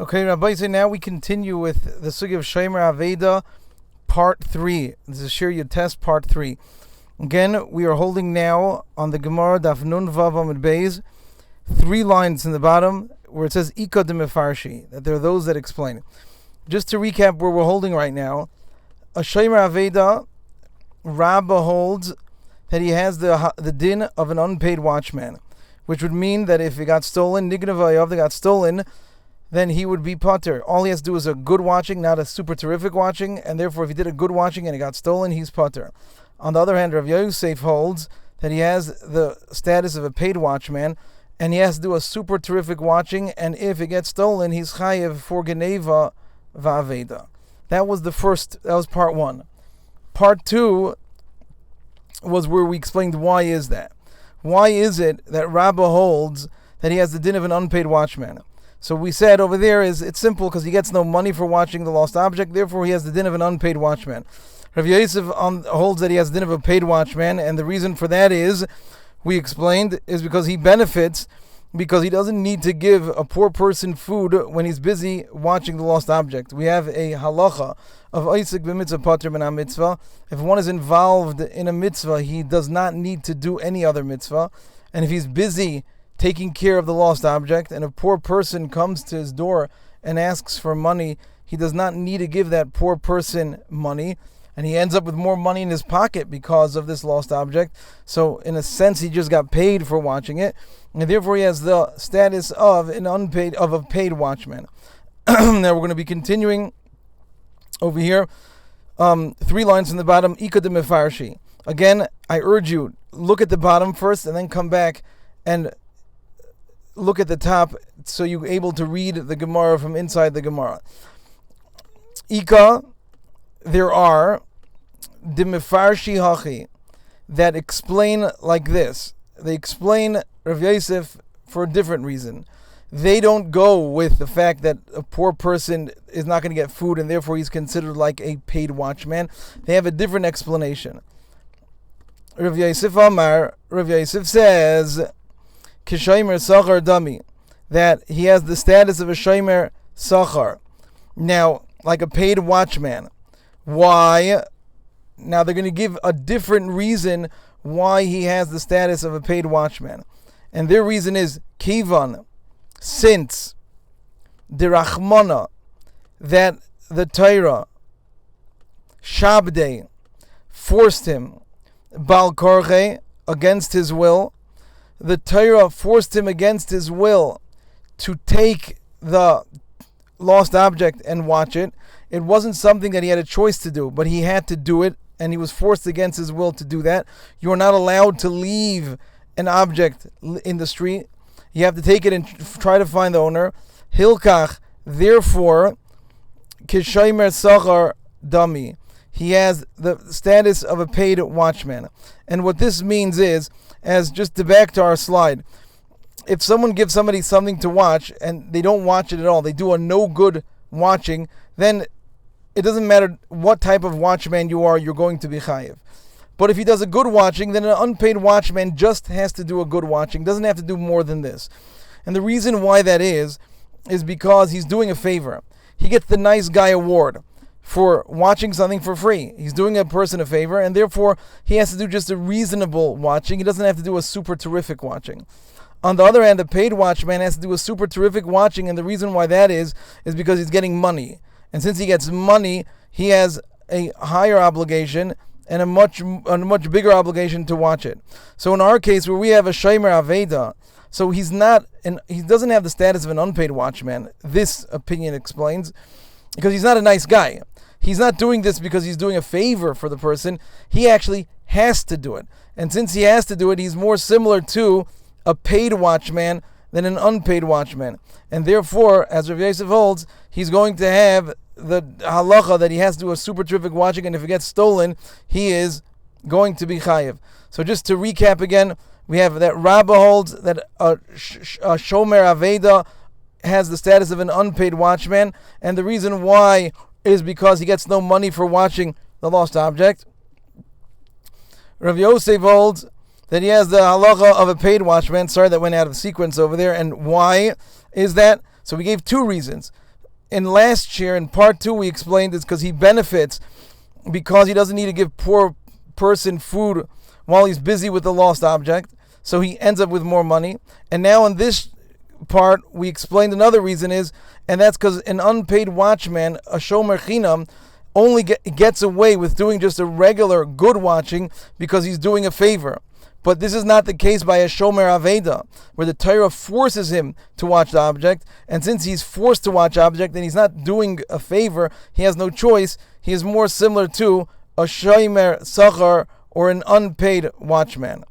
Okay, Rabbi, so now we continue with the Sugi of Shomer Aveda, Part 3. This is Shir Test Part 3. Again, we are holding now on the Gemara Daf Nun Vav Amud Beis, 3 lines in the bottom where it says Ika de Mefarshi, that there are those that explain. Just to recap where we're holding right now, a Shomer Aveda, Rabbah holds that he has the din of an unpaid watchman, which would mean that if it got stolen, Nigna they got stolen, then he would be pater. All he has to do is a good watching, not a super terrific watching, and therefore if he did a good watching and it got stolen, he's pater. On the other hand, Rav Yosef holds that he has the status of a paid watchman, and he has to do a super terrific watching, and if it gets stolen, he's chayev for geneva va'aveda. That was part 1. Part 2 was where we explained why is that. Why is it that Rabbah holds that he has the din of an unpaid watchman? So we said over there it's simple because he gets no money for watching the lost object, therefore he has the din of an unpaid watchman. Rav Yosef holds that he has the din of a paid watchman, and the reason for that is, we explained, is because he benefits, because he doesn't need to give a poor person food when he's busy watching the lost object. We have a halacha of Isaac b'mitzvah pater min mitzvah. If one is involved in a mitzvah, he does not need to do any other mitzvah, and if he's busy taking care of the lost object, and a poor person comes to his door and asks for money, he does not need to give that poor person money, and he ends up with more money in his pocket because of this lost object. So in a sense, he just got paid for watching it, and therefore he has the status of a paid watchman. Now we're going to be continuing over here. 3 lines from the bottom. Ika de mefarshi. Again, I urge you, look at the bottom first, and then come back and look at the top, so you're able to read the Gemara from inside the Gemara. Ika, there are the mefarshi hachi that explain like this. They explain Rav Yosef for a different reason. They don't go with the fact that a poor person is not going to get food and therefore he's considered like a paid watchman. They have a different explanation. Rav Yosef Amar, Rav Yosef says, Kishomer Sachar Dami, that he has the status of a Shomer Sachar. Now, like a paid watchman. Why? Now they're going to give a different reason why he has the status of a paid watchman. And their reason is Kivan, since the Rachmana, that the Torah, Shabdei, forced him, Bal Korche, against his will. The Torah forced him against his will to take the lost object and watch it. It wasn't something that he had a choice to do, but he had to do it, and he was forced against his will to do that. You are not allowed to leave an object in the street. You have to take it and try to find the owner. Hilkach, therefore, Kishomer Sachar Dami, he has the status of a paid watchman. And what this means is, as just to back to our slide, if someone gives somebody something to watch and they don't watch it at all, they do a no good watching, then it doesn't matter what type of watchman you are, you're going to be chayiv. But if he does a good watching, then an unpaid watchman just has to do a good watching, doesn't have to do more than this. And the reason why that is because he's doing a favor. He gets the nice guy award for watching something for free. He's doing a person a favor, and therefore he has to do just a reasonable watching. He doesn't have to do a super terrific watching. On the other hand, a paid watchman has to do a super terrific watching, and the reason why that is because he's getting money. And since he gets money, he has a higher obligation and a much bigger obligation to watch it. So in our case, where we have a Shomer Aveda, so he doesn't have the status of an unpaid watchman, this opinion explains, because he's not a nice guy. He's not doing this because he's doing a favor for the person. He actually has to do it. And since he has to do it, he's more similar to a paid watchman than an unpaid watchman. And therefore, as Rav Yosef holds, he's going to have the halacha that he has to do a super terrific watching, and if it gets stolen, he is going to be chayiv. So just to recap again, we have that Rabbah holds that a Shomer Aveda has the status of an unpaid watchman, and the reason why is because he gets no money for watching the lost object. Rav Yosef holds that he has the halacha of a paid watchman. Sorry, that went out of sequence over there. And why is that? So we gave 2 reasons. in last year, in part 2, we explained it's because he benefits because he doesn't need to give poor person food while he's busy with the lost object, so he ends up with more money. And now in this part, we explained another reason is, and that's because an unpaid watchman, a shomer chinam, only gets away with doing just a regular good watching because he's doing a favor. But this is not the case by a shomer aveda, where the Torah forces him to watch the object, and since he's forced to watch object and he's not doing a favor, he has no choice. He is more similar to a shomer sachar or an unpaid watchman.